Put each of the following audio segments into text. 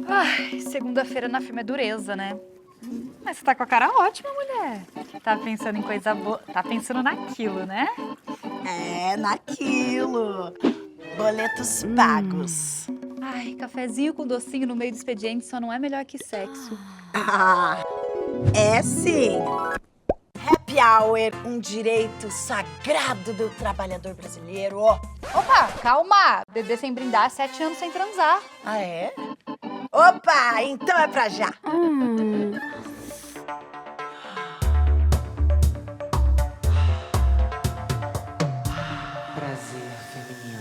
Ai, segunda-feira na firma é dureza, né? Mas você tá com a cara ótima, mulher. Tá pensando em coisa boa, tá pensando naquilo, né? É, naquilo. Boletos pagos. Ai, cafezinho com docinho no meio do expediente só não é melhor que sexo. Ah, é sim. Happy Hour, um direito sagrado do trabalhador brasileiro. Opa, calma! Bebê sem brindar, 7 anos sem transar. Ah, é? Opa, então é pra já. Prazer feminino.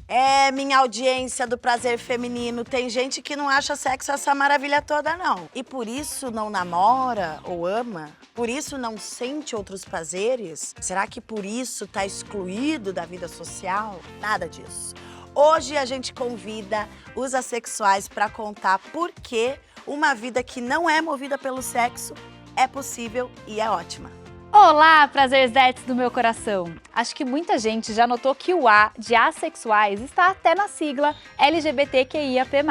É, minha audiência do prazer feminino, tem gente que não acha sexo essa maravilha toda, não. E por isso não namora ou ama? Por isso não sente outros prazeres? Será que por isso tá excluído da vida social? Nada disso. Hoje a gente convida os assexuais para contar por que uma vida que não é movida pelo sexo é possível e é ótima. Olá, prazerzetes do meu coração! Acho que muita gente já notou que o A de assexuais está até na sigla LGBTQIAP+.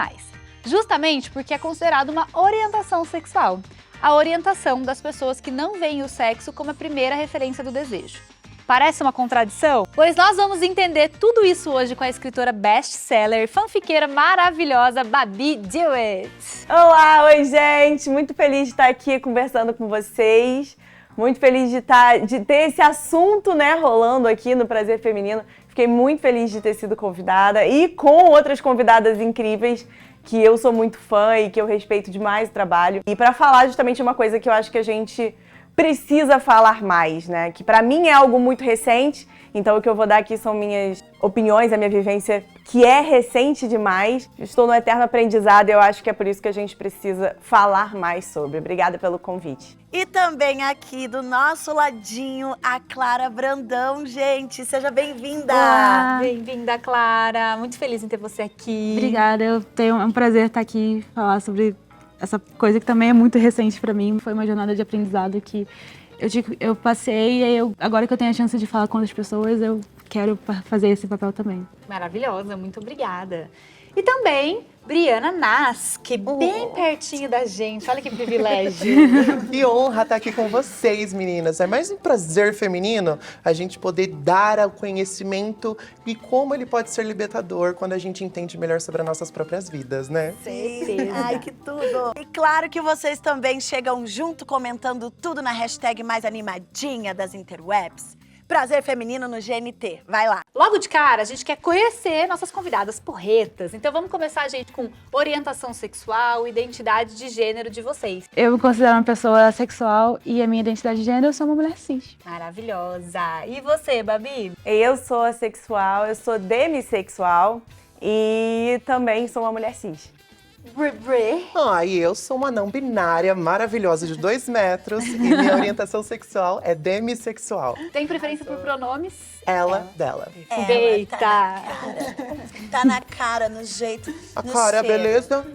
Justamente porque é considerado uma orientação sexual. A orientação das pessoas que não veem o sexo como a primeira referência do desejo. Parece uma contradição? Pois nós vamos entender tudo isso hoje com a escritora best-seller, fanfiqueira maravilhosa, Babi Dewitt. Olá, oi gente! Muito feliz de estar aqui conversando com vocês. Muito feliz de ter esse assunto, né, rolando aqui no Prazer Feminino. Fiquei muito feliz de ter sido convidada e com outras convidadas incríveis que eu sou muito fã e que eu respeito demais o trabalho. E para falar justamente uma coisa que eu acho que a gente precisa falar mais, né? Que pra mim é algo muito recente, então o que eu vou dar aqui são minhas opiniões, a minha vivência, que é recente demais. Estou no eterno aprendizado e eu acho que é por isso que a gente precisa falar mais sobre. Obrigada pelo convite. E também aqui do nosso ladinho, a Clara Brandão, gente. Seja bem-vinda! Olá. Bem-vinda, Clara! Muito feliz em ter você aqui. Obrigada, é um prazer estar aqui e falar sobre essa coisa que também é muito recente pra mim. Foi uma jornada de aprendizado que eu passei e agora que eu tenho a chance de falar com outras pessoas, eu quero fazer esse papel também. Maravilhosa, muito obrigada. E também Briana Nasc, bem pertinho da gente. Olha que privilégio. Que honra estar aqui com vocês, meninas. É mais um prazer feminino a gente poder dar ao conhecimento e como ele pode ser libertador quando a gente entende melhor sobre as nossas próprias vidas, né? Sim. Ai, que tudo! E claro que vocês também chegam junto comentando tudo na hashtag mais animadinha das interwebs. Prazer Feminino no GNT. Vai lá. Logo de cara, a gente quer conhecer nossas convidadas porretas. Então vamos começar, gente, com orientação sexual, identidade de gênero de vocês. Eu me considero uma pessoa sexual e a minha identidade de gênero, eu sou uma mulher cis. Maravilhosa. E você, Babi? Eu sou assexual, eu sou demissexual e também sou uma mulher cis. E eu sou uma não binária maravilhosa de 2 metros e minha orientação sexual é demissexual. Tem preferência por pronomes? Ela, dela. Eita! Tá na cara, no jeito, A no cara, cheiro. beleza?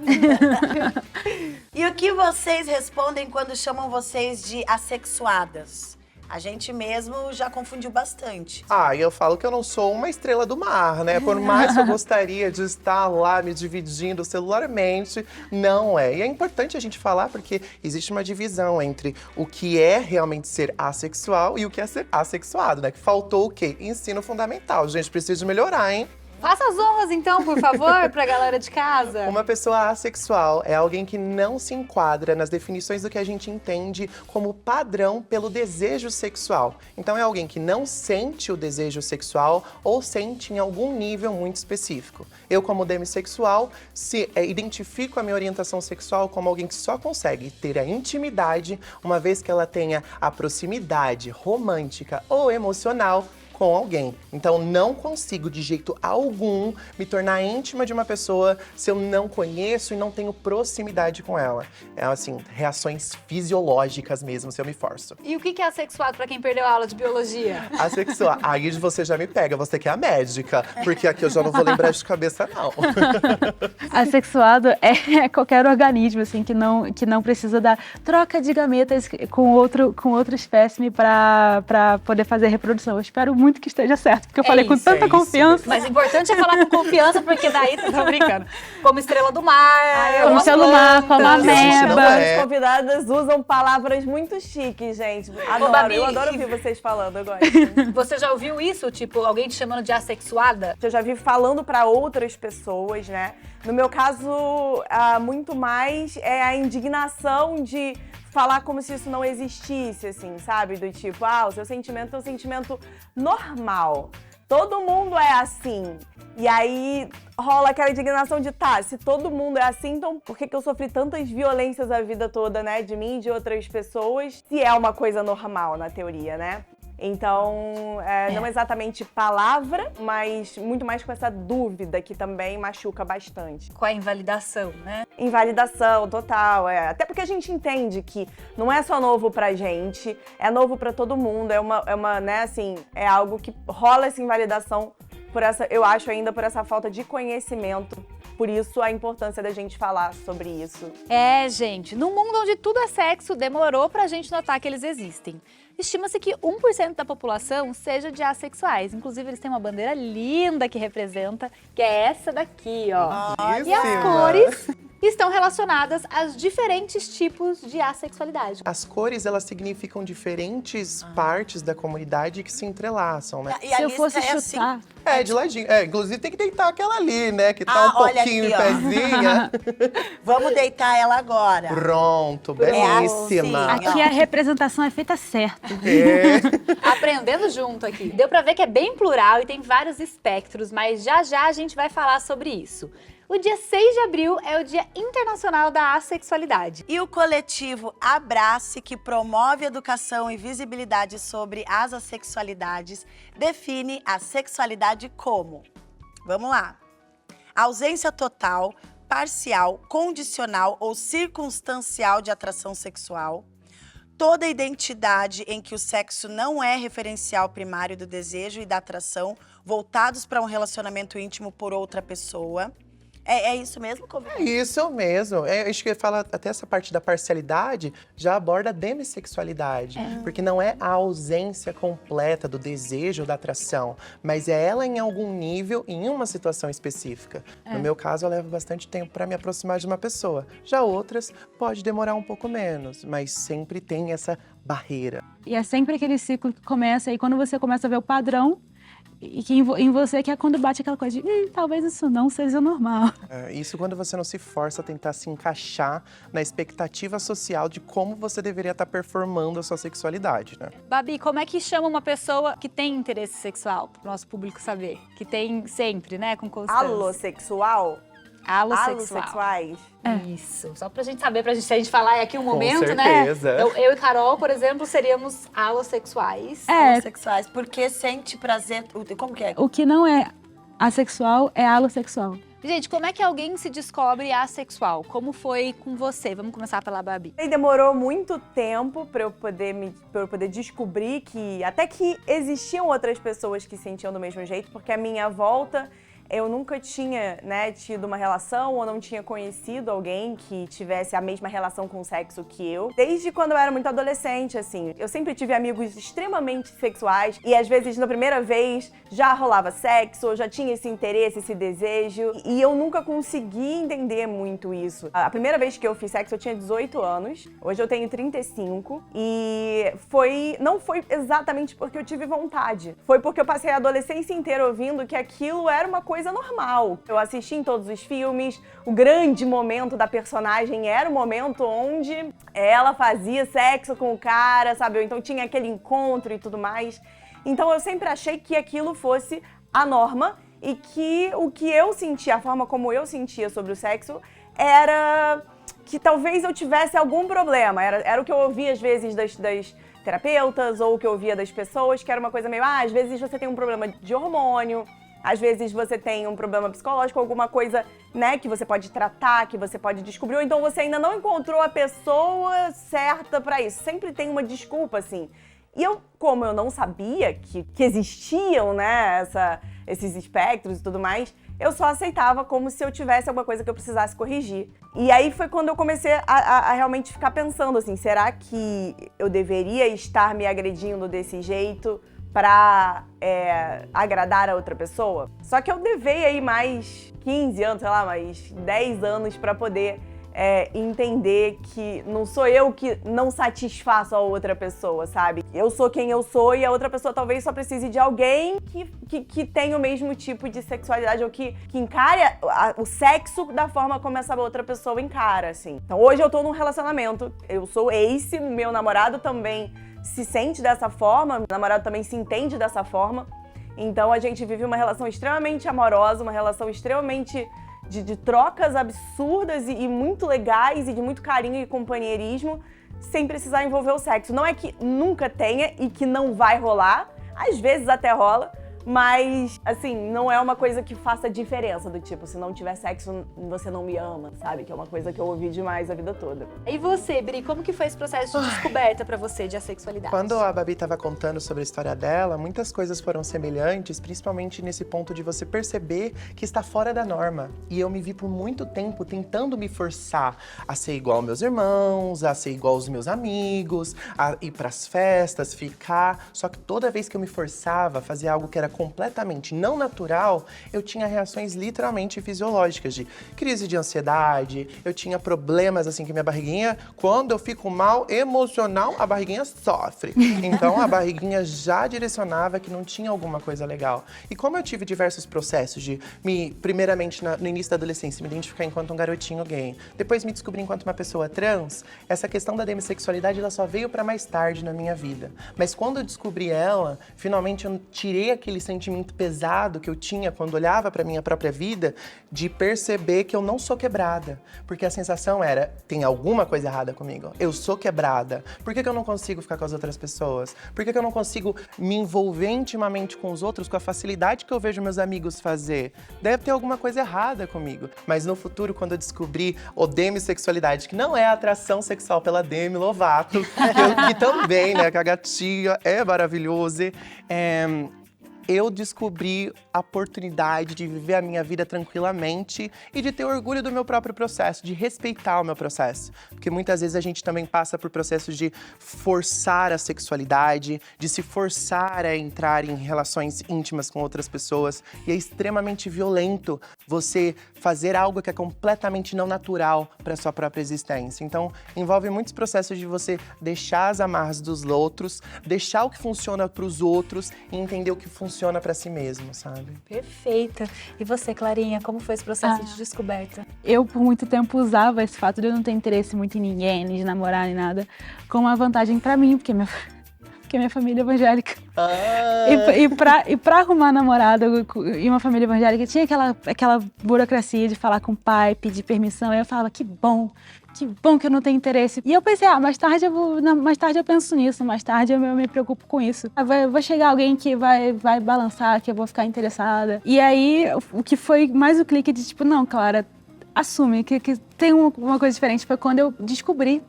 E o que vocês respondem quando chamam vocês de assexuadas? A gente mesmo já confundiu bastante. E eu falo que eu não sou uma estrela do mar, né? Por mais que eu gostaria de estar lá me dividindo celularmente, não é. E é importante a gente falar porque existe uma divisão entre o que é realmente ser assexual e o que é ser assexuado, né? Que faltou o quê? Ensino fundamental. Gente, precisa melhorar, hein? Faça as honras, então, por favor, pra galera de casa. Uma pessoa assexual é alguém que não se enquadra nas definições do que a gente entende como padrão pelo desejo sexual. Então é alguém que não sente o desejo sexual ou sente em algum nível muito específico. Eu, como demissexual, identifico a minha orientação sexual como alguém que só consegue ter a intimidade uma vez que ela tenha a proximidade romântica ou emocional com alguém. Então, não consigo, de jeito algum, me tornar íntima de uma pessoa se eu não conheço e não tenho proximidade com ela. É, assim, reações fisiológicas mesmo, se eu me forço. E o que é assexuado pra quem perdeu a aula de biologia? Assexual. Aí você já me pega, você que é a médica, porque aqui eu já não vou lembrar de cabeça, não. Assexuado é qualquer organismo, assim, que não precisa da troca de gametas com outro espécime pra poder fazer reprodução. Eu espero muito muito que esteja certo, porque eu falei com isso, tanta confiança. Mas o importante é falar com confiança, porque daí vocês estão brincando. Como estrela do mar, Como estrela do mar, como Não ameba. é. As convidadas usam palavras muito chiques, gente. Adoro, Babi, eu adoro ouvir vocês falando, eu gosto. Você já ouviu isso? Tipo, alguém te chamando de assexuada? Eu já vi falando pra outras pessoas, né? No meu caso, muito mais é a indignação de falar como se isso não existisse, assim, sabe? Do tipo, o seu sentimento é um sentimento normal. Todo mundo é assim. E aí rola aquela indignação de, se todo mundo é assim, então por que eu sofri tantas violências a vida toda, né? De mim e de outras pessoas, se é uma coisa normal na teoria, né? Então, não exatamente palavra, mas muito mais com essa dúvida que também machuca bastante. Com a invalidação, né? Invalidação total, até porque a gente entende que não é só novo pra gente, é novo pra todo mundo, né, assim, é algo que rola essa invalidação eu acho ainda por essa falta de conhecimento. Por isso a importância da gente falar sobre isso. Gente, num mundo onde tudo é sexo, demorou pra gente notar que eles existem. Estima-se que 1% da população seja de assexuais. Inclusive, eles têm uma bandeira linda que representa, que é essa daqui, ó. E as cores estão relacionadas aos diferentes tipos de assexualidade. As cores, elas significam diferentes partes da comunidade que se entrelaçam, né? E a Se eu lista fosse é chutar, De ladinho. Inclusive tem que deitar aquela ali, né? Que tá um olha pouquinho aqui, ó. pezinha. Vamos deitar ela agora. Pronto, belíssima. assim. aqui a representação é feita certo. Aprendendo junto aqui. Deu pra ver que é bem plural e tem vários espectros, mas já a gente vai falar sobre isso. O dia 6 de abril é o Dia Internacional da Assexualidade. E o coletivo Abrace, que promove educação e visibilidade sobre as assexualidades, define a sexualidade como, vamos lá, ausência total, parcial, condicional ou circunstancial de atração sexual, toda identidade em que o sexo não é referencial primário do desejo e da atração voltados para um relacionamento íntimo por outra pessoa. É isso mesmo, convidado? É isso mesmo. Acho que fala até essa parte da parcialidade, já aborda a demissexualidade. Porque não é a ausência completa do desejo ou da atração, mas é ela em algum nível, em uma situação específica. No meu caso, eu levo bastante tempo para me aproximar de uma pessoa. Já outras, pode demorar um pouco menos, mas sempre tem essa barreira. E é sempre aquele ciclo que começa, e quando você começa a ver o padrão, e que em você que é quando bate aquela coisa de talvez isso não seja normal. Isso quando você não se força a tentar se encaixar na expectativa social de como você deveria estar performando a sua sexualidade, né? Babi, como é que chama uma pessoa que tem interesse sexual, pro nosso público saber? Que tem sempre, né, com constância. Alossexual? Alossexual. Alossexuais? Isso, só pra gente saber, se a gente falar aqui um momento, certeza. né? Eu e Carol, por exemplo, seríamos alossexuais. Sexuais, porque sente prazer. Como que é? O que não é assexual é alossexual. Gente, como é que alguém se descobre assexual? Como foi com você? Vamos começar pela Babi. E demorou muito tempo pra eu poder descobrir que até que existiam outras pessoas que sentiam do mesmo jeito, porque a minha volta eu nunca tinha, né, tido uma relação ou não tinha conhecido alguém que tivesse a mesma relação com o sexo que eu. Desde quando eu era muito adolescente, assim. Eu sempre tive amigos extremamente sexuais e às vezes na primeira vez já rolava sexo, ou já tinha esse interesse, esse desejo. E eu nunca consegui entender muito isso. A primeira vez que eu fiz sexo eu tinha 18 anos, hoje eu tenho 35 e não foi exatamente porque eu tive vontade. Foi porque eu passei a adolescência inteira ouvindo que aquilo era uma coisa normal. Eu assisti em todos os filmes, o grande momento da personagem era o momento onde ela fazia sexo com o cara, sabe? Ou então tinha aquele encontro e tudo mais. Então eu sempre achei que aquilo fosse a norma e que o que eu sentia, a forma como eu sentia sobre o sexo era que talvez eu tivesse algum problema. Era o que eu ouvia às vezes das terapeutas ou o que eu ouvia das pessoas, que era uma coisa meio, às vezes você tem um problema de hormônio, às vezes você tem um problema psicológico, alguma coisa, né, que você pode tratar, que você pode descobrir, ou então você ainda não encontrou a pessoa certa pra isso. Sempre tem uma desculpa, assim. E como eu não sabia que existiam, né, esses espectros e tudo mais, eu só aceitava como se eu tivesse alguma coisa que eu precisasse corrigir. E aí foi quando eu comecei a realmente ficar pensando assim, será que eu deveria estar me agredindo desse jeito pra agradar a outra pessoa. Só que eu levei aí mais 15 anos, sei lá, mais 10 anos pra poder entender que não sou eu que não satisfaço a outra pessoa, sabe? Eu sou quem eu sou e a outra pessoa talvez só precise de alguém que tenha o mesmo tipo de sexualidade ou que encare o sexo da forma como essa outra pessoa encara, assim. Então hoje eu tô num relacionamento, eu sou ace, meu namorado também se sente dessa forma, meu namorado também se entende dessa forma. Então a gente vive uma relação extremamente amorosa, uma relação extremamente de trocas absurdas e muito legais e de muito carinho e companheirismo, sem precisar envolver o sexo. Não é que nunca tenha e que não vai rolar, às vezes até rola, mas, assim, não é uma coisa que faça diferença, do tipo, se não tiver sexo, você não me ama, sabe? Que é uma coisa que eu ouvi demais a vida toda. E você, Bri, como que foi esse processo de descoberta pra você de assexualidade? Quando a Babi estava contando sobre a história dela, muitas coisas foram semelhantes, principalmente nesse ponto de você perceber que está fora da norma. E eu me vi por muito tempo tentando me forçar a ser igual aos meus irmãos, a ser igual aos meus amigos, a ir pras festas, ficar. Só que toda vez que eu me forçava a fazer algo que era completamente não natural, eu tinha reações literalmente fisiológicas de crise de ansiedade, eu tinha problemas assim que minha barriguinha, quando eu fico mal emocional, a barriguinha sofre. Então a barriguinha já direcionava que não tinha alguma coisa legal. E como eu tive diversos processos de primeiramente no início da adolescência, me identificar enquanto um garotinho gay, depois me descobrir enquanto uma pessoa trans, essa questão da demissexualidade ela só veio pra mais tarde na minha vida. Mas quando eu descobri ela, finalmente eu tirei aquele sentimento pesado que eu tinha quando olhava pra minha própria vida, de perceber que eu não sou quebrada. Porque a sensação era, tem alguma coisa errada comigo. Eu sou quebrada. Por que eu não consigo ficar com as outras pessoas? Por que eu não consigo me envolver intimamente com os outros com a facilidade que eu vejo meus amigos fazer? Deve ter alguma coisa errada comigo. Mas no futuro, quando eu descobri o demissexualidade, que não é a atração sexual pela Demi Lovato, que também, né, que a gatinha é maravilhosa, eu descobri a oportunidade de viver a minha vida tranquilamente e de ter orgulho do meu próprio processo, de respeitar o meu processo. Porque muitas vezes a gente também passa por processos de forçar a sexualidade, de se forçar a entrar em relações íntimas com outras pessoas. E é extremamente violento você fazer algo que é completamente não natural para sua própria existência. Então, envolve muitos processos de você deixar as amarras dos outros, deixar o que funciona para os outros e entender o que funciona para si mesmo, sabe? Perfeita. E você, Clarinha, como foi esse processo de descoberta? Eu, por muito tempo, usava esse fato de eu não ter interesse muito em ninguém, nem de namorar, nem nada, como uma vantagem pra mim, porque minha família é evangélica. E pra arrumar namorada em uma família evangélica, tinha aquela burocracia de falar com o pai, pedir permissão. Aí eu falava, que bom que eu não tenho interesse. E eu pensei, mais tarde eu penso nisso, mais tarde eu me preocupo com isso. Vai chegar alguém que vai balançar, que eu vou ficar interessada. E aí, o que foi mais o clique de tipo, não, Clara, assume que tem uma coisa diferente. Foi quando eu descobri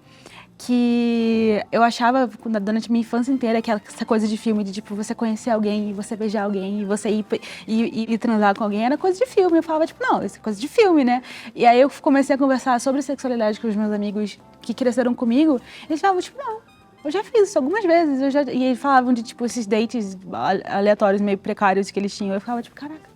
que eu achava, durante minha infância inteira, que essa coisa de filme, de tipo, você conhecer alguém, e você beijar alguém, e você ir transar com alguém, era coisa de filme. Eu falava, tipo, não, isso é coisa de filme, né? E aí eu comecei a conversar sobre sexualidade com os meus amigos que cresceram comigo, e eles falavam, tipo, não, eu já fiz isso algumas vezes. E eles falavam de, tipo, esses dates aleatórios, meio precários que eles tinham. Eu ficava, tipo, caraca,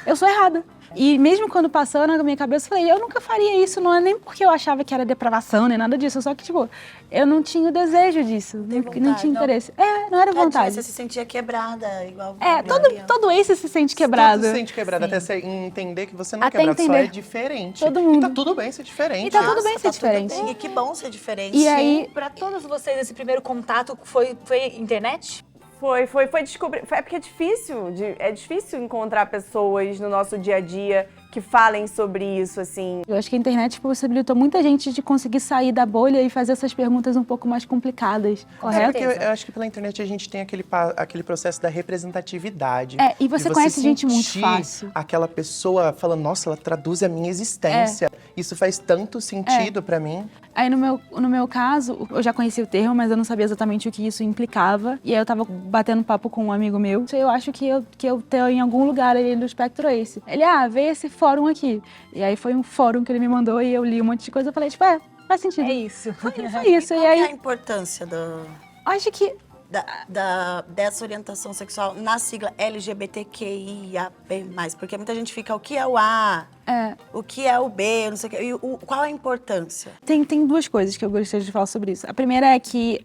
eu sou errada. E mesmo quando passou na minha cabeça, eu falei, eu nunca faria isso, não é nem porque eu achava que era depravação, nem nada disso, só que, tipo, eu não tinha o desejo disso, não tinha interesse. Não era vontade. Você se sentia quebrada, igual... todo esse se sente quebrado. Todo se sente quebrado, até você entender que você não é Até quebrado, entender. só é diferente. Todo mundo. E tá tudo bem ser diferente. E tá tudo bem ser diferente. E que bom ser diferente. E aí, Pra todos vocês, esse primeiro contato foi internet? Foi descobrir. É porque é difícil encontrar pessoas no nosso dia a dia que falem sobre isso, assim. eu acho que a internet possibilitou muita gente de conseguir sair da bolha e fazer essas perguntas um pouco mais complicadas, correto? Porque eu acho que pela internet a gente tem aquele processo da representatividade. E você conhece gente muito fácil. Aquela pessoa falando, nossa, ela traduz a minha existência. Isso faz tanto sentido pra mim. Aí no meu caso, eu já conhecia o termo, mas eu não sabia exatamente o que isso implicava. E aí eu tava batendo papo com um amigo meu. Eu acho que eu tenho em algum lugar ali no espectro esse. Ele, vê esse fórum aqui. E aí foi um fórum que ele me mandou e eu li um monte de coisa. Eu falei, tipo, faz sentido. É isso. Foi isso. Qual E aí, é a importância do... acho que dessa orientação sexual na sigla LGBTQIAP+, porque muita gente fica, o que é o A? O que é o B? Não sei o quê. E qual a importância? Tem duas coisas que eu gostaria de falar sobre isso. A primeira é que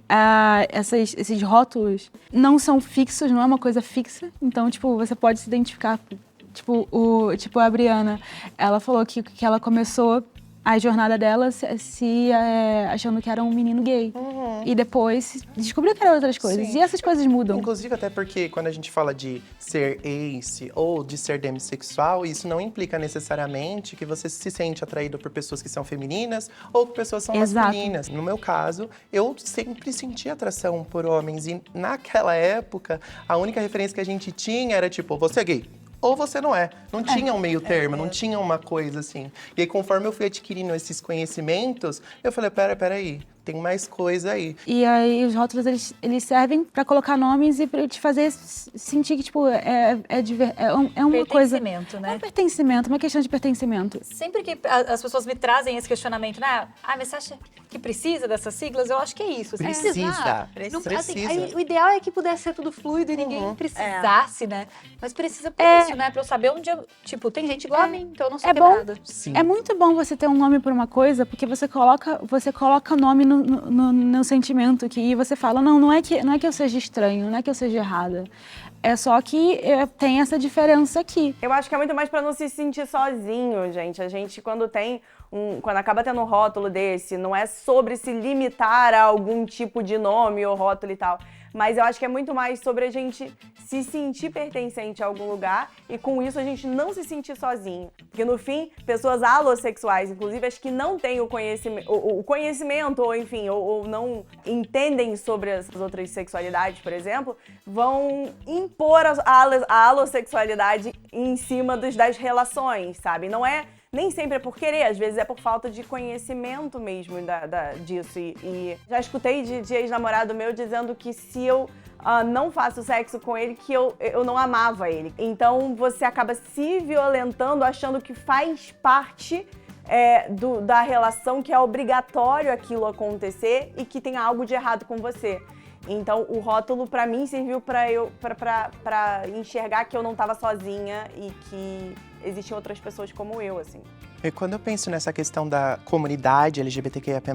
esses rótulos não são fixos, não é uma coisa fixa. Então, tipo, você pode se identificar. Tipo, a Briana, ela falou que ela começou a jornada dela achando que era um menino gay. E depois descobriu que eram outras coisas. Sim. E essas coisas mudam. Inclusive, até porque quando a gente fala de ser ace ou de ser demissexual, isso não implica necessariamente que você se sente atraído por pessoas que são femininas ou por pessoas que são masculinas. No meu caso, eu sempre senti atração por homens. E naquela época, a única referência que a gente tinha era tipo, você é gay. Ou você não é. Não tinha um meio termo, não tinha uma coisa assim. E aí, conforme eu fui adquirindo esses conhecimentos, eu falei, peraí, tem mais coisa aí. E aí, os rótulos, eles servem pra colocar nomes e pra te fazer sentir que, tipo, é uma coisa... Pertencimento, né? É um pertencimento, uma questão de pertencimento. Sempre que as pessoas me trazem esse questionamento, né? Mas você acha que precisa dessas siglas? Eu acho que é isso. Precisa. Assim, aí, o ideal é que pudesse ser tudo fluido e ninguém precisasse, né? Mas precisa por isso, né? Pra eu saber onde eu... Tipo, tem gente igual a mim, então eu não sou quebrada. Sim. É muito bom você ter um nome por uma coisa, porque você coloca o nome no sentimento, que você fala, não é que eu seja estranho, não é que eu seja errada. É só que tem essa diferença aqui. Eu acho que é muito mais pra não se sentir sozinho, gente. A gente, quando acaba tendo um rótulo desse, não é sobre se limitar a algum tipo de nome ou rótulo e tal. Mas eu acho que é muito mais sobre a gente se sentir pertencente a algum lugar e com isso a gente não se sentir sozinho. Porque no fim, pessoas alossexuais, inclusive as que não têm o conhecimento ou enfim, ou não entendem sobre as outras sexualidades, por exemplo, vão impor a alossexualidade em cima das relações, sabe? Nem sempre é por querer, às vezes é por falta de conhecimento mesmo disso. E já escutei de ex-namorado meu dizendo que se eu não faço sexo com ele, que eu não amava ele. Então você acaba se violentando, achando que faz parte da relação, que é obrigatório aquilo acontecer e que tem algo de errado com você. Então o rótulo pra mim serviu pra enxergar que eu não tava sozinha e que existiam outras pessoas como eu, assim. E quando eu penso nessa questão da comunidade LGBTQIAP+,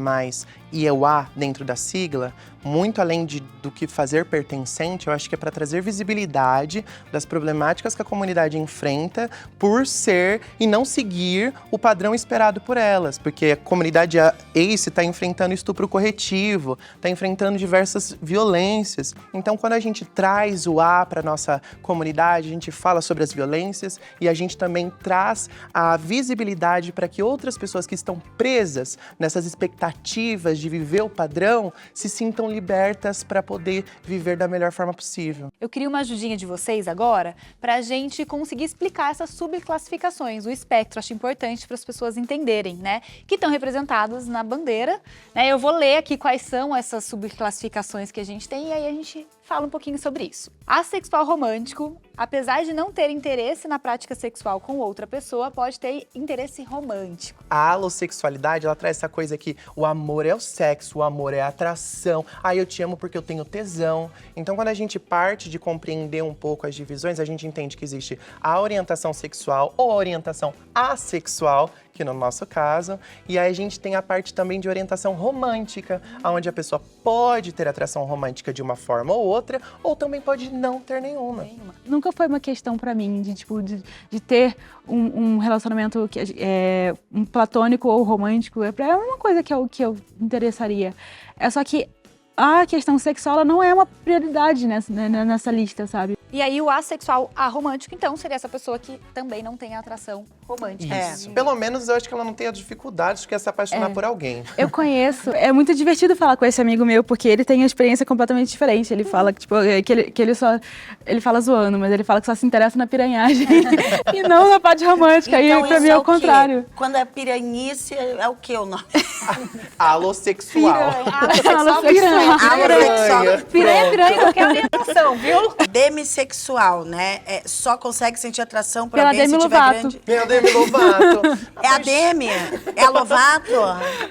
e o A dentro da sigla, muito além do que fazer pertencente, eu acho que é para trazer visibilidade das problemáticas que a comunidade enfrenta por ser e não seguir o padrão esperado por elas. Porque a comunidade ACE está enfrentando estupro corretivo, está enfrentando diversas violências. Então, quando a gente traz o A para nossa comunidade, a gente fala sobre as violências e a gente também traz a visibilidade para que outras pessoas que estão presas nessas expectativas de viver o padrão se sintam libertas para poder viver da melhor forma possível. Eu queria uma ajudinha de vocês agora para a gente conseguir explicar essas subclassificações, o espectro. Acho importante para as pessoas entenderem, né? Que estão representadas na bandeira, né? Eu vou ler aqui quais são essas subclassificações que a gente tem e aí a gente fala um pouquinho sobre isso. Assexual romântico, apesar de não ter interesse na prática sexual com outra pessoa, pode ter interesse romântico. A alossexualidade, ela traz essa coisa que o amor é o sexo, o amor é a atração. Eu te amo porque eu tenho tesão. Então, quando a gente parte de compreender um pouco as divisões, a gente entende que existe a orientação sexual ou a orientação assexual, que no nosso caso, e aí a gente tem a parte também de orientação romântica, onde a pessoa pode ter atração romântica de uma forma ou outra, ou também pode não ter nenhuma. Nunca foi uma questão pra mim de ter um relacionamento um platônico ou romântico. É uma coisa que eu interessaria. É só que a questão sexual ela não é uma prioridade nessa lista, sabe? E aí o assexual aromântico, então, seria essa pessoa que também não tem atração romântica. Isso. Pelo menos eu acho que ela não tem a dificuldade de querer se apaixonar por alguém. Eu conheço. É muito divertido falar com esse amigo meu, porque ele tem uma experiência completamente diferente. Ele fala que, tipo, ele fala zoando, mas ele fala que só se interessa na piranhagem e não na parte romântica. Então, e pra mim é o contrário. Quando é piranhice, é o que o nome? Alossexual. Piranha, qualquer orientação, viu? Demissexual, né? Só consegue sentir atração por Pela alguém se Demi tiver Lovato. grande... Meu Deus! Demi Lovato. É a Demi? É a Lovato?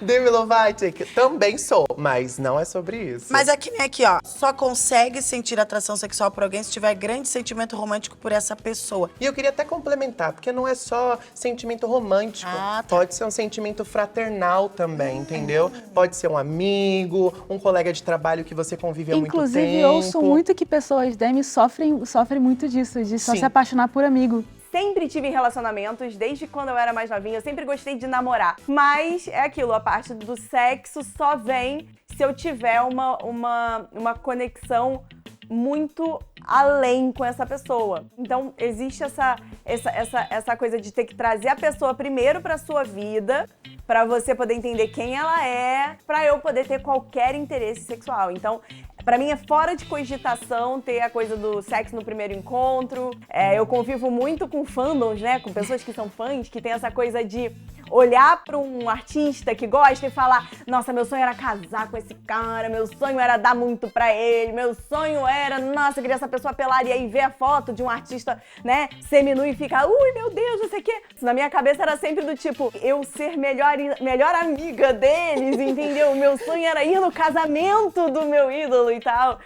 Demi Lovato, que também sou, mas não é sobre isso. Mas aqui, né, aqui, ó. Só consegue sentir atração sexual por alguém se tiver grande sentimento romântico por essa pessoa. E eu queria até complementar, porque não é só sentimento romântico. Ah, tá. Pode ser um sentimento fraternal também, entendeu? Pode ser um amigo, um colega de trabalho que você convive há muito tempo. Inclusive, eu ouço muito que pessoas Demi sofrem muito disso, de só Sim. se apaixonar por amigo. Sempre tive relacionamentos, desde quando eu era mais novinha, eu sempre gostei de namorar. Mas é aquilo, a parte do sexo só vem se eu tiver uma conexão muito além com essa pessoa. Então, existe essa coisa de ter que trazer a pessoa primeiro pra sua vida, pra você poder entender quem ela é, pra eu poder ter qualquer interesse sexual. Então, pra mim é fora de cogitação ter a coisa do sexo no primeiro encontro. Eu convivo muito com fandoms, né? Com pessoas que são fãs, que tem essa coisa de olhar pra um artista que gosta e falar: nossa, meu sonho era casar com esse cara, meu sonho era dar muito pra ele, meu sonho era, nossa, eu queria essa pessoa pelada, e aí ver a foto de um artista, né, seminu e ficar, ui, meu Deus, não sei o quê. Na minha cabeça era sempre do tipo, eu ser melhor amiga deles, entendeu? O meu sonho era ir no casamento do meu ídolo e tal.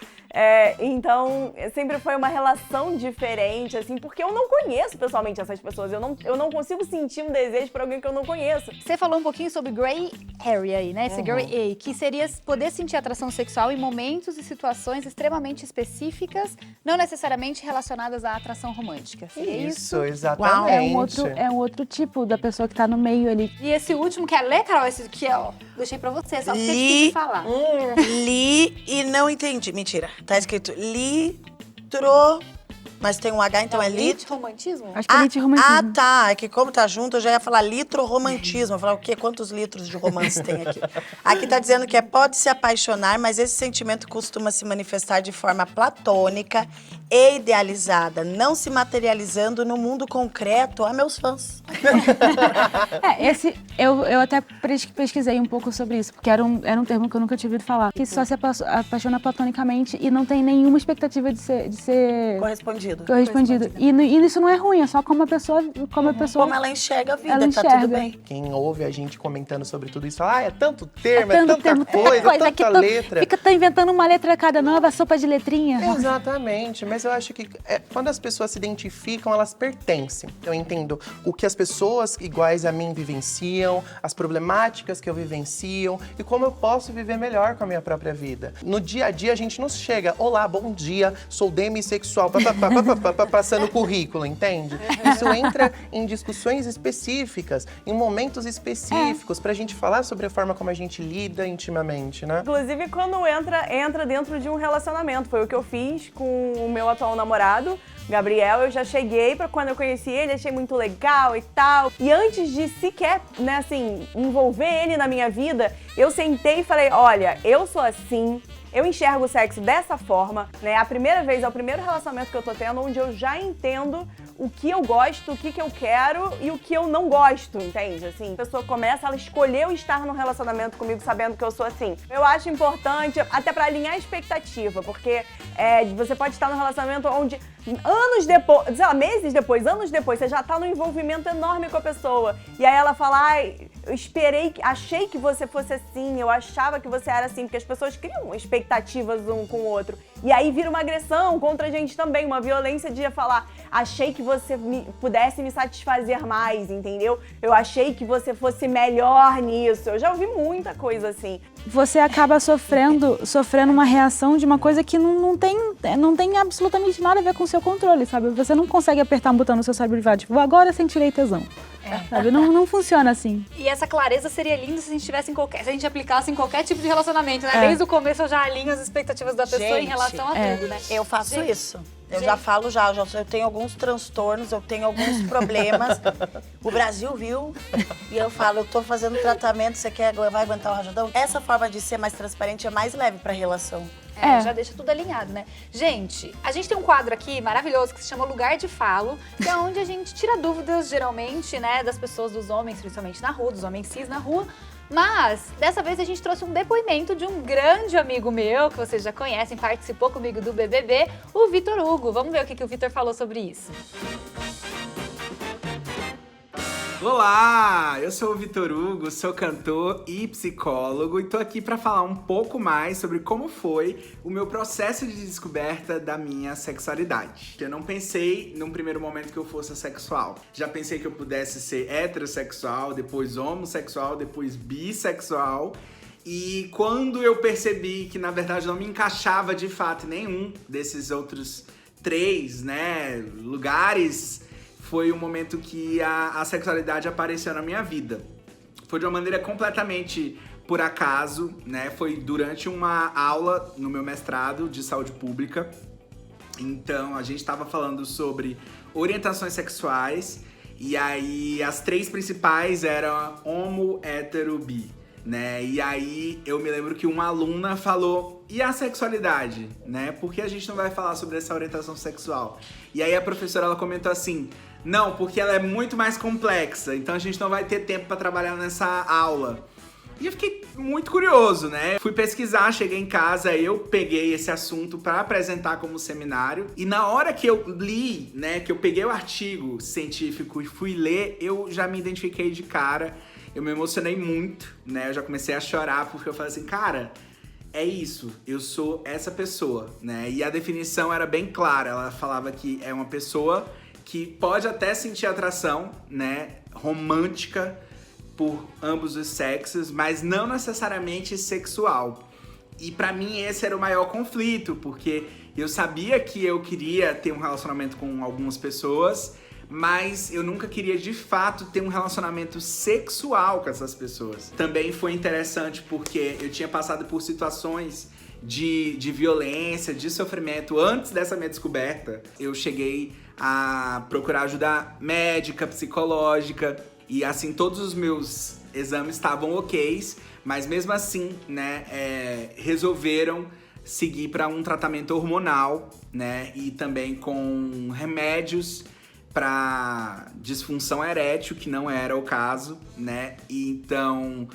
Então, sempre foi uma relação diferente, assim, porque eu não conheço pessoalmente essas pessoas. Eu não consigo sentir um desejo por alguém que eu não conheço. Você falou um pouquinho sobre Grey Area aí, né? Esse Grey Area, que seria poder sentir atração sexual em momentos e situações extremamente específicas, não necessariamente relacionadas à atração romântica. Seria isso? Exatamente. É um outro tipo da pessoa que tá no meio ali. E esse último, quer ler, Carol? Esse aqui, ó, deixei pra você, só porque tem que falar. Li e não entendi. Mentira. Tá escrito litro, mas tem um H, então é litro. Romantismo? Acho que é elite romantismo. Ah, tá. É que como tá junto, eu já ia falar litro romantismo. Eu ia falar o quê? Quantos litros de romance tem aqui? Aqui tá dizendo que pode se apaixonar, mas esse sentimento costuma se manifestar de forma platônica e idealizada, não se materializando no mundo concreto. Meus fãs. Eu até pesquisei um pouco sobre isso, porque era um termo que eu nunca tinha ouvido falar. Que só se apaixona platonicamente e não tem nenhuma expectativa de ser Correspondido. E isso não é ruim, é só como a pessoa... Como ela enxerga a vida, ela tá enxerga. tudo bem. Quem ouve a gente comentando sobre tudo isso, fala, é tanto termo, é tanta coisa, tanta letra. Fica inventando uma letra cada nova, sopa de letrinha. Exatamente, mas eu acho que quando as pessoas se identificam, elas pertencem. Eu entendo o que as pessoas iguais a mim vivenciam, as problemáticas que eu vivencio e como eu posso viver melhor com a minha própria vida. No dia a dia, a gente não chega, olá, bom dia, sou demissexual, passando currículo, entende? Isso entra em discussões específicas, em momentos específicos, pra gente falar sobre a forma como a gente lida intimamente, né? Inclusive, quando entra dentro de um relacionamento. Foi o que eu fiz com o meu atual namorado, Gabriel. Eu já cheguei pra quando eu conheci ele, achei muito legal e tal. E antes de sequer, né, assim, envolver ele na minha vida, eu sentei e falei, olha, eu sou assim, eu enxergo o sexo dessa forma, né? É o primeiro relacionamento que eu tô tendo onde eu já entendo o que eu gosto, o que eu quero e o que eu não gosto, entende? Assim, a pessoa ela escolheu estar num relacionamento comigo sabendo que eu sou assim. Eu acho importante, até pra alinhar a expectativa, porque você pode estar num relacionamento onde anos depois, sei lá, meses depois, anos depois, você já tá num envolvimento enorme com a pessoa. E aí ela fala, ai, eu achei que você fosse assim, eu achava que você era assim, porque as pessoas criam expectativas um com o outro. E aí vira uma agressão contra a gente também, uma violência de falar, achei que você pudesse me satisfazer mais, entendeu? Eu achei que você fosse melhor nisso. Eu já ouvi muita coisa assim. Você acaba sofrendo uma reação de uma coisa que não tem absolutamente nada a ver com o seu controle, sabe? Você não consegue apertar um botão no seu cérebro e falar, tipo, agora sentirei tesão. Sabe? Não funciona assim. E essa clareza seria linda se a gente tivesse se a gente aplicasse em qualquer tipo de relacionamento, né? Desde o começo eu já alinho as expectativas da pessoa em relação a tudo, né? Eu faço isso. Eu já falo eu tenho alguns transtornos, eu tenho alguns problemas. O Brasil viu e eu falo, eu tô fazendo tratamento, você vai aguentar o rajadão? Essa forma de ser mais transparente é mais leve pra relação. Já deixa tudo alinhado, né? Gente, a gente tem um quadro aqui maravilhoso que se chama Lugar de Falo, que é onde a gente tira dúvidas, geralmente, né, das pessoas, dos homens, principalmente na rua, dos homens cis na rua. Mas, dessa vez, a gente trouxe um depoimento de um grande amigo meu, que vocês já conhecem, participou comigo do BBB, o Vitor Hugo. Vamos ver o que o Vitor falou sobre isso. Olá, eu sou o Vitor Hugo, sou cantor e psicólogo e tô aqui para falar um pouco mais sobre como foi o meu processo de descoberta da minha sexualidade. Eu não pensei num primeiro momento que eu fosse assexual. Já pensei que eu pudesse ser heterossexual, depois homossexual, depois bissexual. E quando eu percebi que na verdade não me encaixava de fato em nenhum desses outros 3, né, lugares, foi o momento que a sexualidade apareceu na minha vida. Foi de uma maneira completamente por acaso, né? Foi durante uma aula no meu mestrado de saúde pública. Então, a gente estava falando sobre orientações sexuais. E aí, as 3 principais eram homo, hétero, bi, né? E aí, eu me lembro que uma aluna falou, e a sexualidade, né? Por que a gente não vai falar sobre essa orientação sexual? E aí, a professora, ela comentou assim, não, porque ela é muito mais complexa, então a gente não vai ter tempo para trabalhar nessa aula. E eu fiquei muito curioso, né? Fui pesquisar, cheguei em casa, eu peguei esse assunto para apresentar como seminário. E na hora que eu li, né, que eu peguei o artigo científico e fui ler, eu já me identifiquei de cara. Eu me emocionei muito, né? Eu já comecei a chorar porque eu falei assim, cara, é isso, eu sou essa pessoa, né? E a definição era bem clara, ela falava que é uma pessoa que pode até sentir atração, né, romântica por ambos os sexos, mas não necessariamente sexual. E pra mim esse era o maior conflito, porque eu sabia que eu queria ter um relacionamento com algumas pessoas, mas eu nunca queria de fato ter um relacionamento sexual com essas pessoas. Também foi interessante porque eu tinha passado por situações de violência, de sofrimento antes dessa minha descoberta. Eu cheguei a procurar ajuda médica, psicológica, e assim todos os meus exames estavam ok, mas mesmo assim, né, resolveram seguir para um tratamento hormonal, né, e também com remédios para disfunção erétil, que não era o caso, né, e então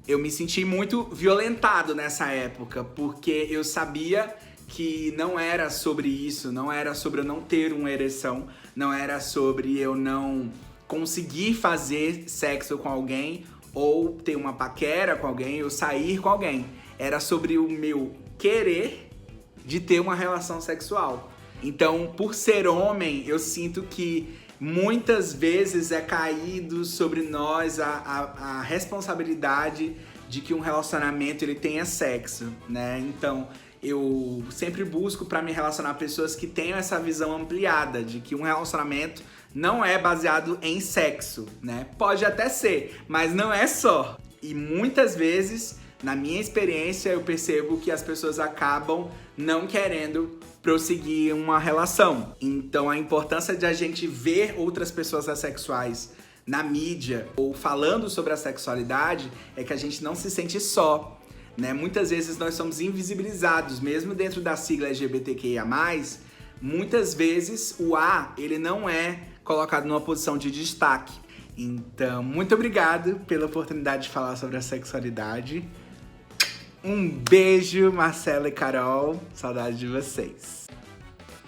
eu me senti muito violentado nessa época, porque eu sabia que não era sobre isso, não era sobre eu não ter uma ereção, não era sobre eu não conseguir fazer sexo com alguém ou ter uma paquera com alguém ou sair com alguém. Era sobre o meu querer de ter uma relação sexual. Então, por ser homem, eu sinto que muitas vezes é caído sobre nós a responsabilidade de que um relacionamento ele tenha sexo, né? Então, eu sempre busco para me relacionar a pessoas que tenham essa visão ampliada de que um relacionamento não é baseado em sexo, né? Pode até ser, mas não é só. E muitas vezes, na minha experiência, eu percebo que as pessoas acabam não querendo prosseguir uma relação. Então, a importância de a gente ver outras pessoas assexuais na mídia ou falando sobre a sexualidade é que a gente não se sente só, né? Muitas vezes nós somos invisibilizados, mesmo dentro da sigla LGBTQIA+, muitas vezes o A, ele não é colocado numa posição de destaque. Então, muito obrigado pela oportunidade de falar sobre a sexualidade. Um beijo, Marcela e Carol. Saudade de vocês.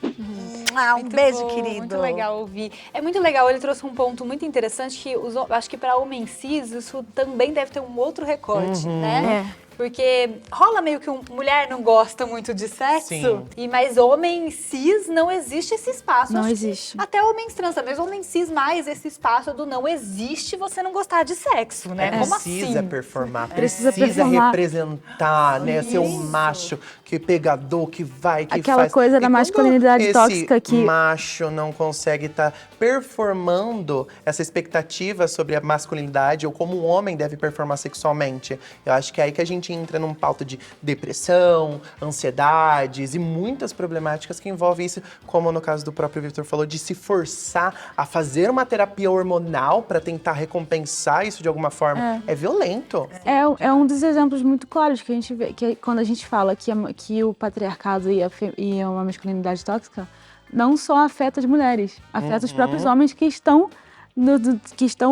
Um Muito beijo, bom, querido. Muito legal ouvir. É muito legal, ele trouxe um ponto muito interessante que acho que para homens cis isso também deve ter um outro recorte, né? Porque rola meio que mulher não gosta muito de sexo, Sim. mas homem cis não existe esse espaço. Não Acho que existe. até homens trans, mas homem cis mais esse espaço do não existe você não gostar de sexo, né? Como Precisa assim? performar, Precisa precisa performar. representar, né? Ser um macho que pegador, que vai, que Aquela faz. coisa da E quando masculinidade esse tóxica que- macho não consegue estar performando essa expectativa sobre a masculinidade ou como um homem deve performar sexualmente. Eu acho que é aí que a gente entra num pauta de depressão, ansiedades e muitas problemáticas que envolvem isso, como no caso do próprio Vitor falou, de se forçar a fazer uma terapia hormonal para tentar recompensar isso de alguma forma. É violento. É um dos exemplos muito claros que a gente vê, que quando a gente fala que o patriarcado e uma masculinidade tóxica não só afeta as mulheres, afeta os próprios homens que estão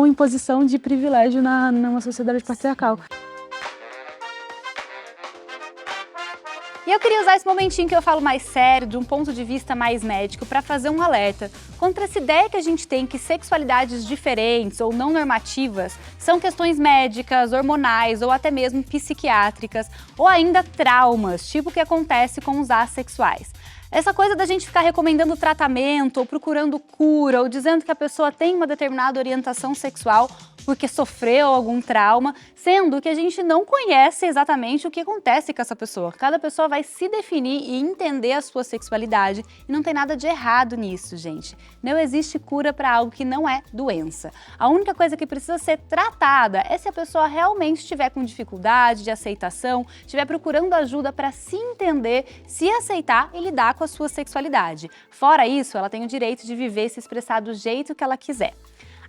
em posição de privilégio numa sociedade patriarcal. E eu queria usar esse momentinho que eu falo mais sério, de um ponto de vista mais médico, para fazer um alerta contra essa ideia que a gente tem que sexualidades diferentes ou não normativas são questões médicas, hormonais ou até mesmo psiquiátricas, ou ainda traumas, tipo o que acontece com os assexuais. Essa coisa da gente ficar recomendando tratamento ou procurando cura ou dizendo que a pessoa tem uma determinada orientação sexual porque sofreu algum trauma, sendo que a gente não conhece exatamente o que acontece com essa pessoa. Cada pessoa vai se definir e entender a sua sexualidade e não tem nada de errado nisso, gente. Não existe cura para algo que não é doença. A única coisa que precisa ser tratada é se a pessoa realmente estiver com dificuldade de aceitação, estiver procurando ajuda para se entender, se aceitar e lidar com a sua sexualidade. Fora isso, ela tem o direito de viver e se expressar do jeito que ela quiser.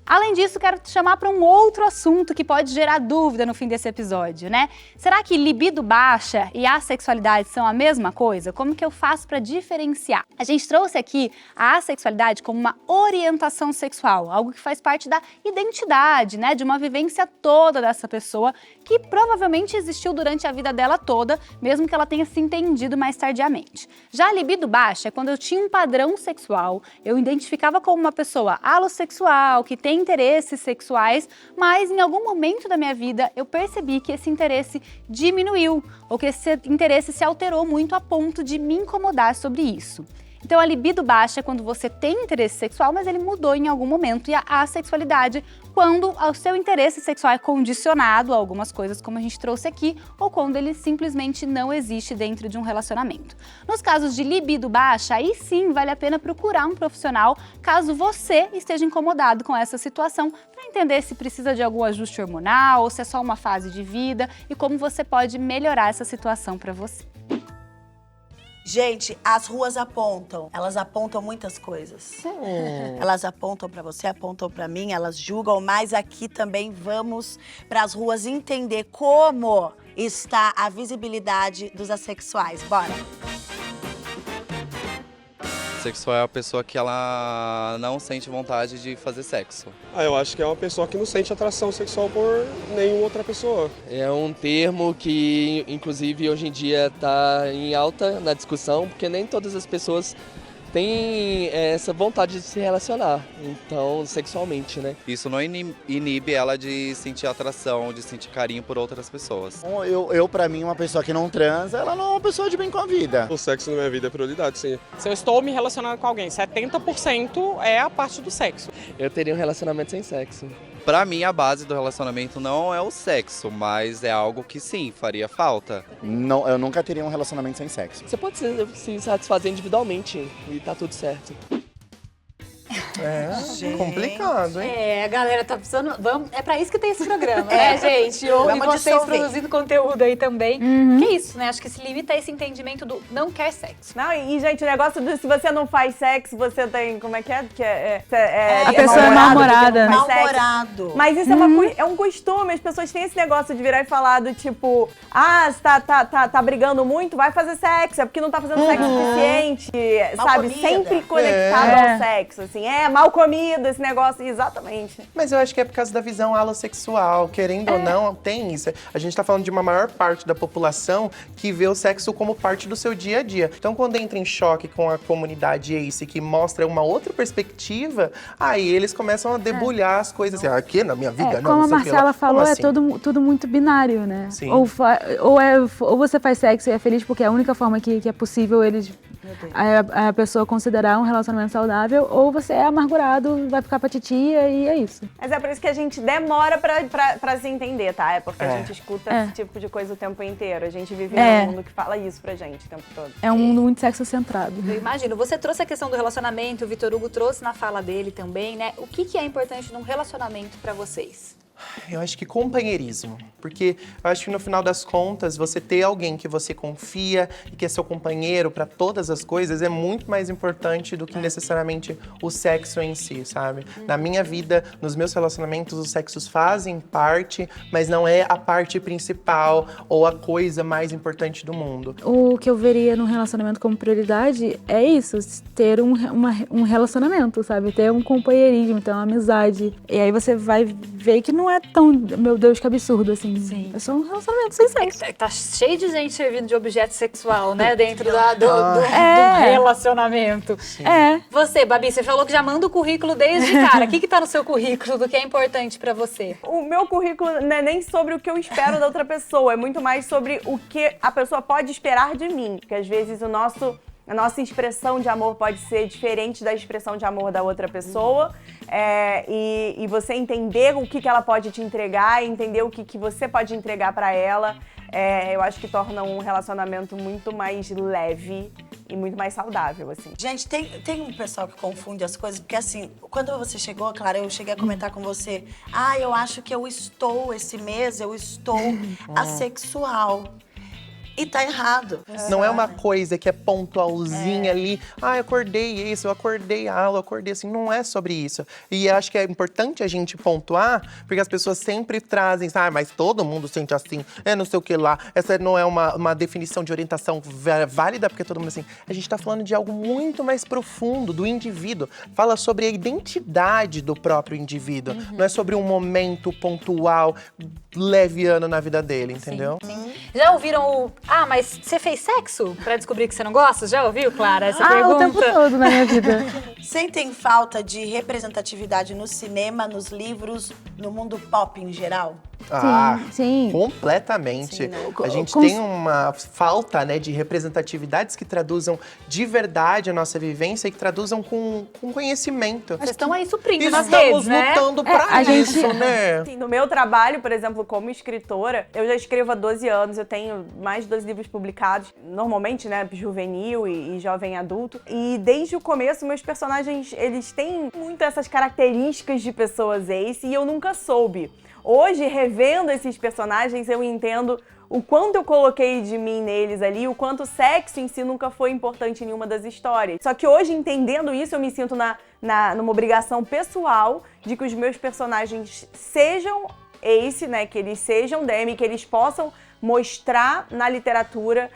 Além disso, quero te chamar para um outro assunto que pode gerar dúvida no fim desse episódio, né? Será que libido baixa e assexualidade são a mesma coisa? Como que eu faço para diferenciar? A gente trouxe aqui a assexualidade como uma orientação sexual, algo que faz parte da identidade, né? De uma vivência toda dessa pessoa que provavelmente existiu durante a vida dela toda, mesmo que ela tenha se entendido mais tardiamente. Já a libido baixa é quando eu tinha um padrão sexual, eu identificava como uma pessoa alossexual, que tem interesses sexuais, mas em algum momento da minha vida eu percebi que esse interesse diminuiu, ou que esse interesse se alterou muito a ponto de me incomodar sobre isso. Então a libido baixa é quando você tem interesse sexual, mas ele mudou em algum momento, e a assexualidade quando o seu interesse sexual é condicionado a algumas coisas, como a gente trouxe aqui, ou quando ele simplesmente não existe dentro de um relacionamento. Nos casos de libido baixa, aí sim vale a pena procurar um profissional caso você esteja incomodado com essa situação, para entender se precisa de algum ajuste hormonal ou se é só uma fase de vida e como você pode melhorar essa situação para você. Gente, as ruas apontam. Elas apontam muitas coisas. Elas apontam pra você, apontam pra mim, elas julgam, mas aqui também vamos pras ruas entender como está a visibilidade dos assexuais. Bora! Sexual é a pessoa que ela não sente vontade de fazer sexo. Eu acho que é uma pessoa que não sente atração sexual por nenhuma outra pessoa. É um termo que, inclusive, hoje em dia está em alta na discussão, porque nem todas as pessoas têm essa vontade de se relacionar, então, sexualmente, né? Isso não inibe ela de sentir atração, de sentir carinho por outras pessoas. Pra mim, uma pessoa que não transa, ela não é uma pessoa de bem com a vida. O sexo na minha vida é prioridade, sim. Se eu estou me relacionando com alguém, 70% é a parte do sexo. Eu teria um relacionamento sem sexo. Pra mim, a base do relacionamento não é o sexo, mas é algo que sim, faria falta. Não, eu nunca teria um relacionamento sem sexo. Você pode se satisfazer individualmente e tá tudo certo. É complicado, hein? É, a galera tá precisando. É pra isso que tem esse programa, né, gente? E Vamos vocês dissolver. produzindo conteúdo aí também. Que isso, né? Acho que se limita a esse entendimento do não quer sexo. Não, e, gente, o negócio de se você não faz sexo, você tem. Como é que é? A pessoa é mal-humorada. Mal-humorado. Mas isso é um costume, as pessoas têm esse negócio de virar e falar do tipo, você tá brigando muito, vai fazer sexo, é porque não tá fazendo sexo suficiente, Mal sabe? comida. Sempre conectado ao sexo, assim, mal comido esse negócio, exatamente. Mas eu acho que é por causa da visão alossexual, querendo ou não, tem isso. A gente tá falando de uma maior parte da população que vê o sexo como parte do seu dia a dia. Então, quando entra em choque com a comunidade ACE, que mostra uma outra perspectiva, aí eles começam a debulhar as coisas. Assim, aqui na minha vida, não, como a não sei o que lá. Marcela falou, Como é assim? tudo muito binário, né? Sim. Ou você faz sexo e é feliz porque é a única forma que é possível eles a pessoa considerar um relacionamento saudável, ou você é amargurado, vai ficar pra titia e é isso. Mas é por isso que a gente demora pra se entender, tá? É porque a gente escuta esse tipo de coisa o tempo inteiro. A gente vive num mundo que fala isso pra gente o tempo todo. É um mundo muito sexocentrado. Eu imagino. Você trouxe a questão do relacionamento, o Vitor Hugo trouxe na fala dele também, né? O que é importante num relacionamento pra vocês? Eu acho que companheirismo, porque eu acho que no final das contas, você ter alguém que você confia e que é seu companheiro para todas as coisas é muito mais importante do que necessariamente o sexo em si, sabe? Na minha vida, nos meus relacionamentos, os sexos fazem parte, mas não é a parte principal ou a coisa mais importante do mundo. O que eu veria num relacionamento como prioridade é isso, ter um relacionamento, sabe? Ter um companheirismo, ter uma amizade. E aí você vai ver que não não é tão, meu Deus, que absurdo, assim. Sim. É só um relacionamento sem sexo. Tá cheio de gente servindo de objeto sexual, né? Dentro do relacionamento. É. Você, Babi, você falou que já manda o currículo desde cara. O que tá no seu currículo do que é importante pra você? O meu currículo não é nem sobre o que eu espero da outra pessoa, é muito mais sobre o que a pessoa pode esperar de mim. Porque às vezes a nossa expressão de amor pode ser diferente da expressão de amor da outra pessoa. E você entender o que ela pode te entregar, entender o que você pode entregar pra ela, eu acho que torna um relacionamento muito mais leve e muito mais saudável, assim. Gente, tem um pessoal que confunde as coisas, porque assim, quando você chegou, Clara, eu cheguei a comentar com você, eu acho que esse mês eu estou assexual. E tá errado. Não é uma coisa que é pontualzinha ali. Eu acordei isso, eu acordei aula, eu acordei assim. Não é sobre isso. E eu acho que é importante a gente pontuar, porque as pessoas sempre trazem, mas todo mundo sente assim, não sei o que lá. Essa não é uma definição de orientação válida, porque todo mundo assim. A gente tá falando de algo muito mais profundo, do indivíduo. Fala sobre a identidade do próprio indivíduo. Não é sobre um momento pontual, leviano na vida dele, entendeu? Sim. Já ouviram mas você fez sexo pra descobrir que você não gosta? Já ouviu, Clara, essa pergunta? O tempo todo na minha vida. Sentem falta de representatividade no cinema, nos livros, no mundo pop em geral? Sim. Completamente. Sim, né? A gente tem uma falta, de representatividades que traduzam de verdade a nossa vivência e que traduzam com conhecimento. Vocês estão aí suprindo E nas estamos redes, né? lutando pra isso, né? Assim, no meu trabalho, por exemplo, como escritora, eu já escrevo há 12 anos, eu tenho mais de 12 livros publicados, normalmente, juvenil e jovem adulto. E desde o começo, meus personagens, eles têm muito essas características de pessoas ace e eu nunca soube. Hoje, revendo esses personagens, eu entendo o quanto eu coloquei de mim neles ali, o quanto o sexo em si nunca foi importante em nenhuma das histórias. Só que hoje, entendendo isso, eu me sinto numa obrigação pessoal de que os meus personagens sejam ace, que eles sejam demi, que eles possam mostrar na literatura,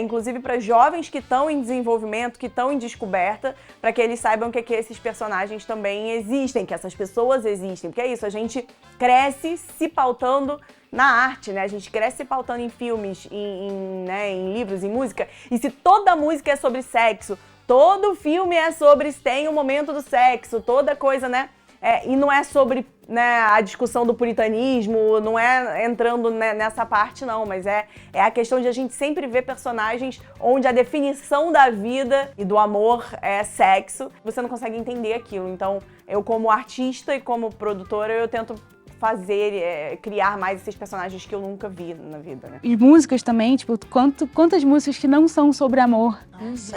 inclusive para jovens que estão em desenvolvimento, que estão em descoberta, para que eles saibam que esses personagens também existem, que essas pessoas existem. Porque é isso, a gente cresce se pautando na arte, A gente cresce se pautando em filmes, em livros, em música. E se toda música é sobre sexo, todo filme é sobre se tem um momento do sexo, toda coisa, e não é sobre a discussão do puritanismo, não é entrando nessa parte não, mas é a questão de a gente sempre ver personagens onde a definição da vida e do amor é sexo, você não consegue entender aquilo. Então, eu como artista e como produtora, eu tento criar mais esses personagens que eu nunca vi na vida, E músicas também, quantas músicas que não são sobre amor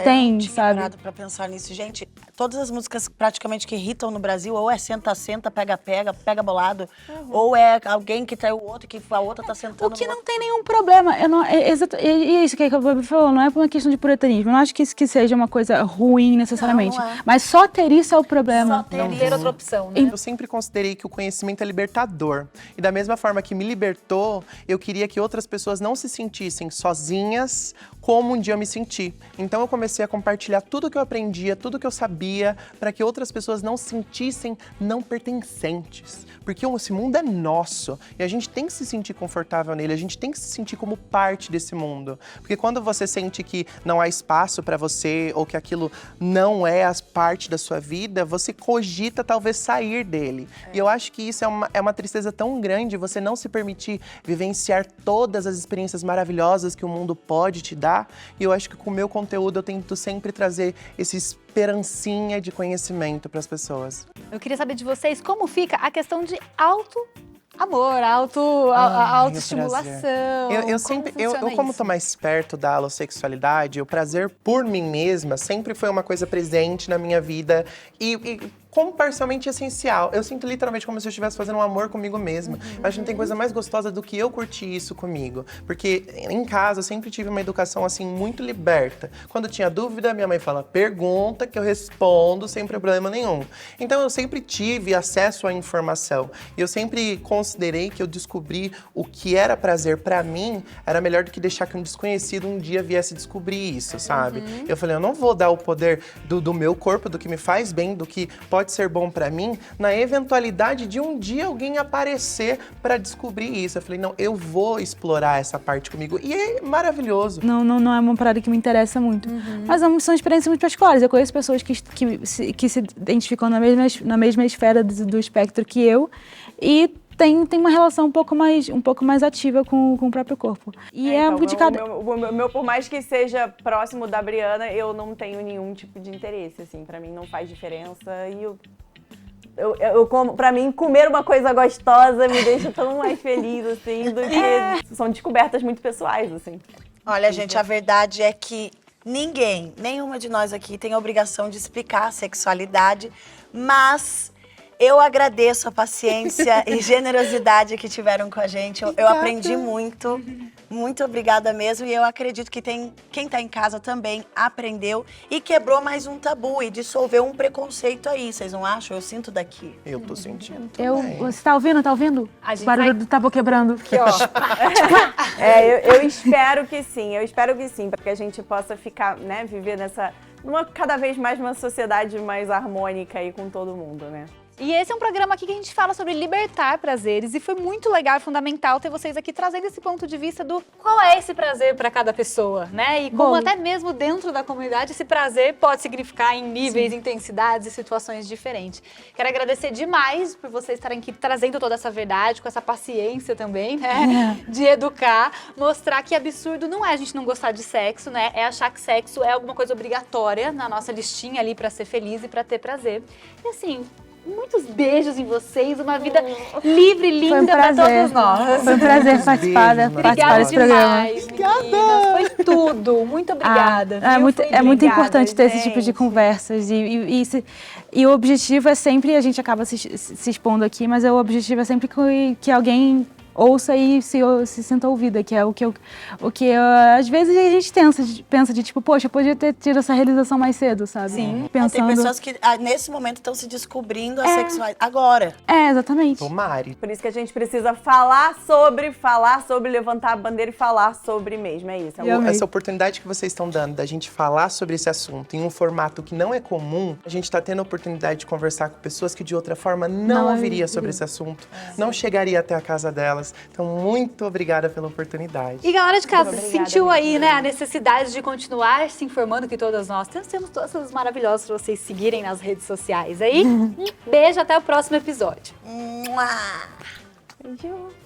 tem, eu não tinha sabe? parado pra pensar nisso. Gente, todas as músicas praticamente que irritam no Brasil, ou é senta-senta, pega-pega, pega bolado, ou é alguém que traiu o outro, que a outra tá sentando O que não tem nenhum problema. E é isso que a Babi falou, não é por uma questão de puritanismo. Eu não acho que isso que seja uma coisa ruim necessariamente. Não é. Mas só ter isso é o problema. Só ter outra opção, né? Eu sempre considerei que o conhecimento é libertador. E da mesma forma que me libertou, eu queria que outras pessoas não se sentissem sozinhas como um dia eu me senti. Então eu comecei a compartilhar tudo que eu aprendia, tudo que eu sabia, para que outras pessoas não se sentissem não pertencentes. Porque esse mundo é nosso e a gente tem que se sentir confortável nele, a gente tem que se sentir como parte desse mundo. Porque quando você sente que não há espaço para você ou que aquilo não é as parte da sua vida, você cogita talvez sair dele. E eu acho que isso é uma tristeza tão grande, você não se permitir vivenciar todas as experiências maravilhosas que o mundo pode te dar. E eu acho que com o meu conteúdo eu tento sempre trazer esse esperancinha de conhecimento para as pessoas. Eu queria saber de vocês como fica a questão de amor, autoestimulação. Eu como tô mais perto da alossexualidade, o prazer por mim mesma sempre foi uma coisa presente na minha vida e como parcialmente essencial. Eu sinto literalmente como se eu estivesse fazendo um amor comigo mesma. Eu acho que não tem coisa mais gostosa do que eu curtir isso comigo. Porque em casa eu sempre tive uma educação assim muito liberta. Quando tinha dúvida, minha mãe fala, pergunta que eu respondo sem problema nenhum. Então eu sempre tive acesso à informação. E eu sempre considerei que eu descobri o que era prazer pra mim, era melhor do que deixar que um desconhecido um dia viesse descobrir isso, sabe? Eu falei, eu não vou dar o poder do meu corpo, do que me faz bem, do que pode pode ser bom pra mim na eventualidade de um dia alguém aparecer pra descobrir isso. Eu falei, não, eu vou explorar essa parte comigo. E é maravilhoso. Não é uma parada que me interessa muito. Mas são experiências muito particulares. Eu conheço pessoas que se identificam na mesma esfera do espectro que eu e tem uma relação um pouco mais ativa com o próprio corpo. E então, de cada... o meu, por mais que seja próximo da Briana, eu não tenho nenhum tipo de interesse, assim. Pra mim não faz diferença e pra mim, comer uma coisa gostosa me deixa tão mais feliz, assim, do que... São descobertas muito pessoais, assim. Olha, gente, a verdade é que nenhuma de nós aqui tem a obrigação de explicar a sexualidade, mas eu agradeço a paciência e generosidade que tiveram com a gente. Eu aprendi muito. Muito obrigada mesmo. E eu acredito que quem tá em casa também aprendeu e quebrou mais um tabu e dissolveu um preconceito aí. Vocês não acham? Eu sinto daqui. Eu tô sentindo. Você tá ouvindo? Tá ouvindo? O barulho do tabu quebrando. Aqui, ó. Eu espero que sim. Eu espero que sim. Para que a gente possa ficar, né, viver cada vez mais uma sociedade mais harmônica aí com todo mundo, né? E esse é um programa aqui que a gente fala sobre libertar prazeres e foi muito legal e fundamental ter vocês aqui trazendo esse ponto de vista do qual é esse prazer para cada pessoa, né? E como até mesmo dentro da comunidade esse prazer pode significar em níveis, intensidades e situações diferentes. Quero agradecer demais por vocês estarem aqui trazendo toda essa verdade, com essa paciência também, né? De educar, mostrar que absurdo não é a gente não gostar de sexo, né? É achar que sexo é alguma coisa obrigatória na nossa listinha ali para ser feliz e para ter prazer. E assim, muitos beijos em vocês, uma vida livre e linda para todos nós. Foi um prazer participar desse programa. Obrigada! Foi tudo. Muito obrigada. É muito importante ter esse tipo de conversas. E o objetivo é sempre, a gente acaba se expondo aqui, mas o objetivo é sempre que alguém ouça e se sinta ouvida, que é o que às vezes a gente pensa de tipo, poxa, eu podia ter tido essa realização mais cedo, sabe? Sim. Tem pessoas que nesse momento estão se descobrindo a sexualidade agora. Exatamente. Tomare. Por isso que a gente precisa falar sobre, levantar a bandeira e falar sobre mesmo, é isso. Essa oportunidade que vocês estão dando da gente falar sobre esse assunto em um formato que não é comum, a gente está tendo a oportunidade de conversar com pessoas que de outra forma não ouviria sobre esse assunto, não chegaria até a casa delas. Então, muito obrigada pela oportunidade. E galera de casa, sentiu aí, né, a necessidade de continuar se informando que todas nós temos todas essas maravilhosas para vocês seguirem nas redes sociais aí. Um beijo, até o próximo episódio. Beijo.